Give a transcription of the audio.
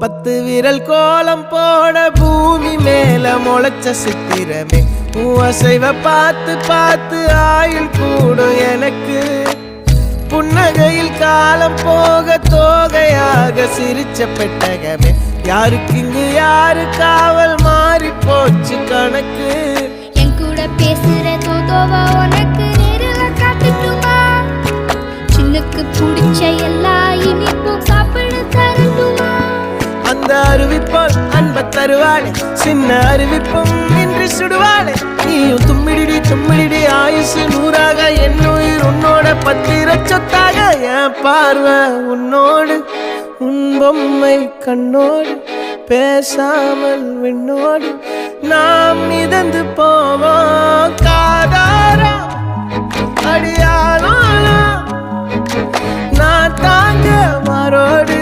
10 விரல் கோலம் போட பூமி மேல முளைச்ச சித்திரமே அசைவ பார்த்து பார்த்து ஆயுள் கூடும் எனக்கு புன்னகையில் காலம் போக தோகையாக சிரிச்ச பெட்டகமே யாருக்கு இங்கு யாரு காவல் மாறி போச்சு கணக்கு என் கூட பேசுற தோதோவா உனக்கு நேரில் காட்டுட்டுமா சின்னுக்கு பிடிச்ச எல்லா இனிப்பும் சாப்பிட தரட்டுமா அந்த அறிவிப்பால் அன்ப தருவாளே சின்ன அறிவிப்பும் இன்றி சுடுவாளே நீயும் தும்மிடி தும்மிடி ஆயுசு 100ஆக என் உயிர் உன்னோட 10 சொத்தாக என் பார்வை உன்னோடு உன் பொம்மை கண்ணோடு பேசாமல் விண்ணோடு நாம் மிதந்து போவோம் காதாரா அடியாளோ நான் தாங்க மாறோடு